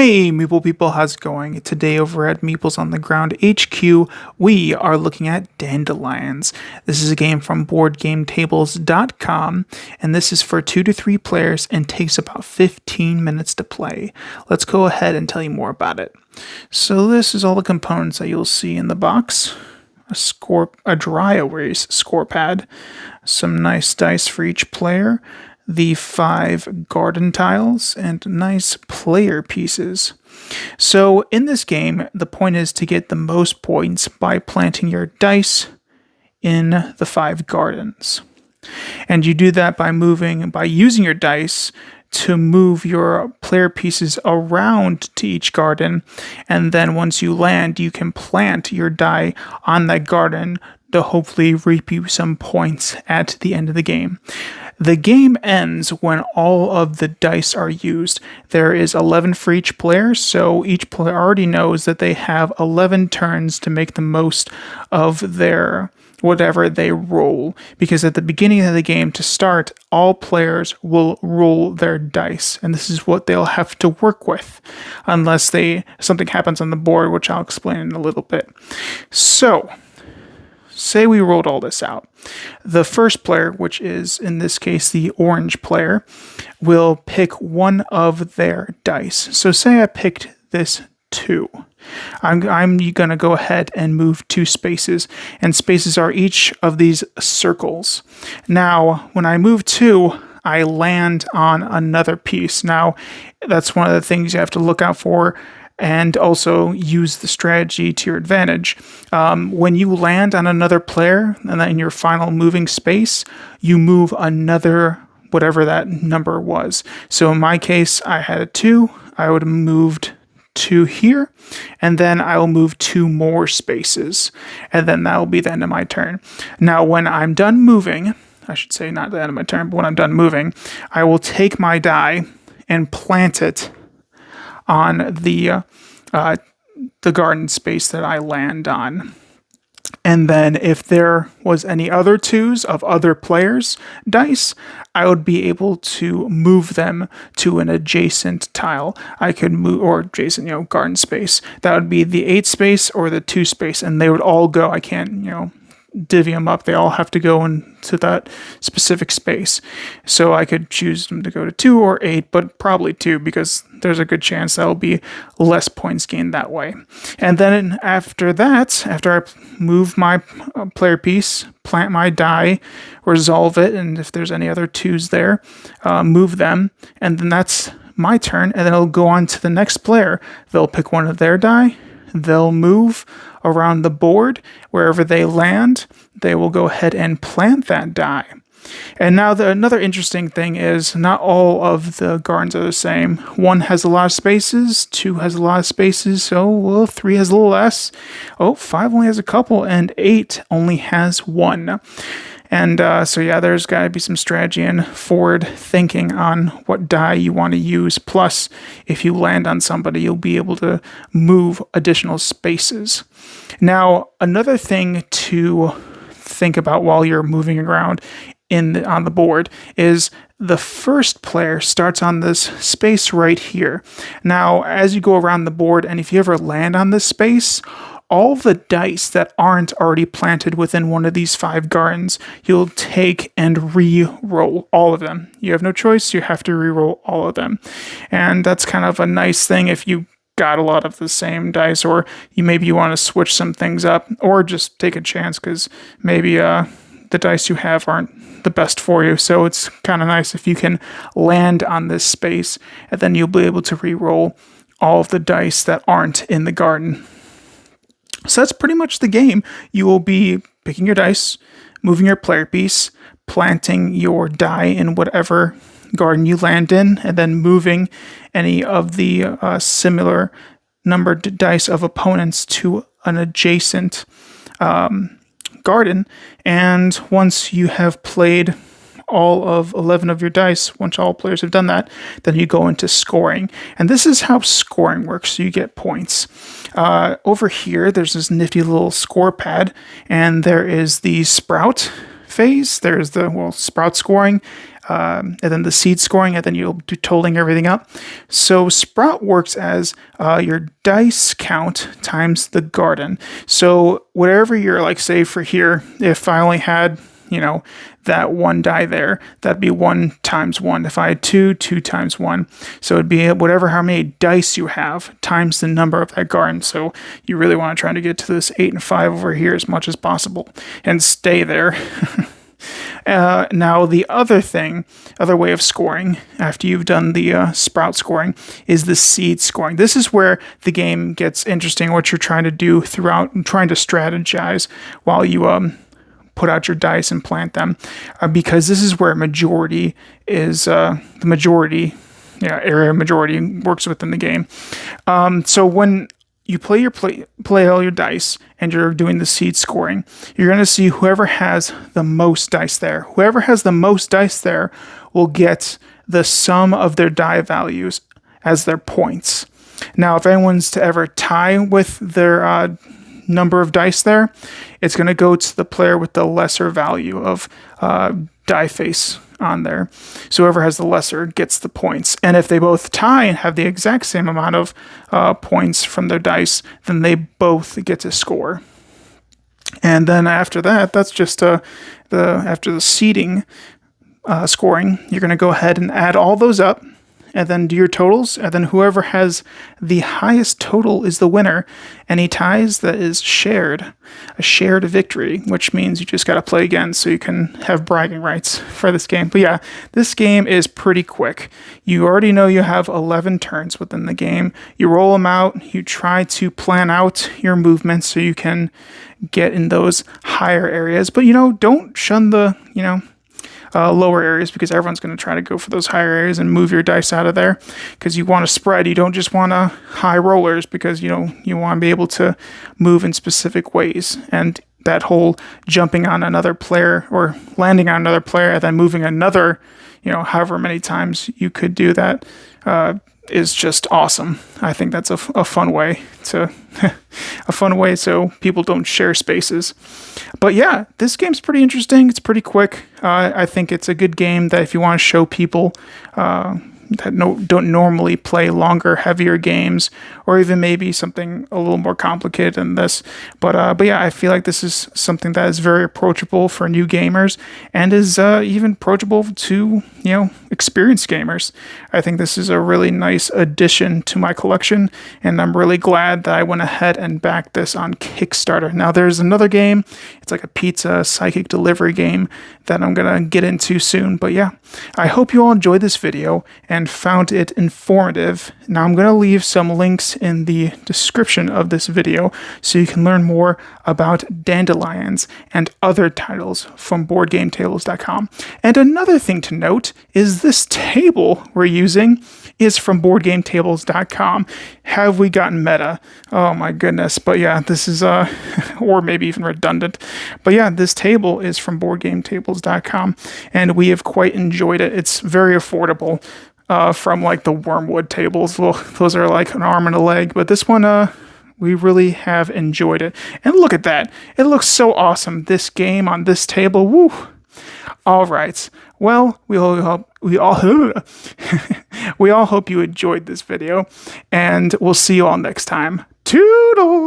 Hey Meeple people, how's it going? Today over at Meeples on the Ground HQ, we are looking at Dandelions. This is a game from BoardGameTables.com, and this is for 2 to 3 players and takes about 15 minutes to play. Let's go ahead and tell you more about it. So this is all the components that you'll see in the box. A dry erase score pad, some nice dice for each player, the 5 garden tiles, and nice player pieces. So in this game, the point is to get the most points by planting your dice in the 5 gardens. And you do that by using your dice to move your player pieces around to each garden, and then once you land, you can plant your die on that garden to hopefully reap you some points at the end of the game. The game ends when all of the dice are used. There is 11 for each player, so each player already knows that they have 11 turns to make the most of their whatever they roll, because at the beginning of the game to start, all players will roll their dice, and this is what they'll have to work with unless something happens on the board, which I'll explain in a little bit. So say we rolled all this out. The first player, which is in this case the orange player, will pick one of their dice. So say I picked this 2. I'm going to go ahead and move 2 spaces, and spaces are each of these circles. Now, when I move 2, I land on another piece. Now, that's one of the things you have to look out for, and also use the strategy to your advantage. When you land on another player, and then in your final moving space, you move another, whatever that number was. So in my case, I had a 2, I would have moved 2 here, and then I'll move 2 more spaces, and then that will be the end of my turn. Now, when I'm done moving, I should say not the end of my turn, but when I'm done moving, I will take my die and plant it on the garden space that I land on. And then if there was any other 2s of other players' dice, I would be able to move them to an adjacent tile. I could move, or adjacent, garden space. That would be the 8 space or the 2 space, and they would all go. I can't, divvy them up. They all have to go into that specific space. So I could choose them to go to 2 or 8, but probably 2, because there's a good chance that'll be less points gained that way. And then after that, after I move my player piece, plant my die, resolve it, and if there's any other 2s there, move them, and then that's my turn, and then it'll go on to the next player. They'll pick one of their die, they'll move around the board. Wherever they land, they will go ahead and plant that die. And now another interesting thing is not all of the gardens are the same. 1 has a lot of spaces, 2 has a lot of spaces, so 3 has a little less. 5 only has a couple, and 8 only has 1. And there's got to be some strategy and forward thinking on what die you want to use. Plus, if you land on somebody, you'll be able to move additional spaces. Now, another thing to think about while you're moving around on the board is the first player starts on this space right here. Now, as you go around the board, and if you ever land on this space, all the dice that aren't already planted within one of these 5 gardens, you'll take and re-roll all of them. You have no choice, you have to re-roll all of them. And that's kind of a nice thing if you got a lot of the same dice, or maybe you want to switch some things up, or just take a chance because maybe the dice you have aren't the best for you. So it's kind of nice if you can land on this space, and then you'll be able to re-roll all of the dice that aren't in the garden. So that's pretty much the game. You will be picking your dice, moving your player piece, planting your die in whatever garden you land in, and then moving any of the similar numbered dice of opponents to an adjacent garden. And once you have played all of 11 of your dice, once all players have done that, then you go into scoring. And this is how scoring works, so you get points. Over here, there's this nifty little score pad, and there is the sprout phase. There's the, sprout scoring. and then the seed scoring, and then you'll do totaling everything up. So Sprout works as your dice count times the garden. So whatever you're like, say for here, if I only had, that one die there, that'd be 1 times 1. If I had 2, 2 times 1. So it'd be whatever, how many dice you have times the number of that garden. So you really want to try to get to this 8 and 5 over here as much as possible and stay there. Now, the other way of scoring, after you've done the sprout scoring, is the seed scoring. This is where the game gets interesting, what you're trying to do throughout, trying to strategize while you put out your dice and plant them, because this is where area majority works within the game. So when you play all your dice and you're doing the seed scoring, you're going to see whoever has the most dice there. Whoever has the most dice there will get the sum of their die values as their points. Now, if anyone's to ever tie with their number of dice there, it's going to go to the player with the lesser value of die face on there. So whoever has the lesser gets the points. And if they both tie and have the exact same amount of points from their dice, then they both get to score. And then after that, that's just after the seeding scoring, you're going to go ahead and add all those up, and then do your totals, and then whoever has the highest total is the winner. Any ties, that is a shared victory, which means you just got to play again so you can have bragging rights for this game. But yeah, this game is pretty quick. You already know you have 11 turns within the game. You roll them out, you try to plan out your movements so you can get in those higher areas, but don't shun the, lower areas, because everyone's going to try to go for those higher areas and move your dice out of there, because you want to spread. You don't just want high rollers, because you want to be able to move in specific ways. And that whole jumping on another player or landing on another player and then moving another, however many times you could do that, is just awesome. I think that's a fun way to so people don't share spaces. But yeah, this game's pretty interesting. It's pretty quick. I think it's a good game that if you want to show people that don't normally play longer, heavier games, or even maybe something a little more complicated than this. But yeah, I feel like this is something that is very approachable for new gamers, and is even approachable to experienced gamers. I think this is a really nice addition to my collection, and I'm really glad that I went ahead and backed this on Kickstarter. Now, there's another game. It's like a pizza psychic delivery game that I'm gonna get into soon. But yeah, I hope you all enjoyed this video and found it informative. Now, I'm gonna leave some links in the description of this video so you can learn more about Dandelions and other titles from BoardGameTables.com. And another thing to note is this table we're using is from BoardGameTables.com. Have we gotten meta? Oh my goodness. But yeah, this is or maybe even redundant. But yeah, this table is from BoardGameTables.com, and we have quite enjoyed it. It's very affordable. From like the Wormwood tables. Well, those are like an arm and a leg, but this one, we really have enjoyed it. And look at that. It looks so awesome. This game on this table. Woo. All right. Well, we all hope you enjoyed this video, and we'll see you all next time. Toodles!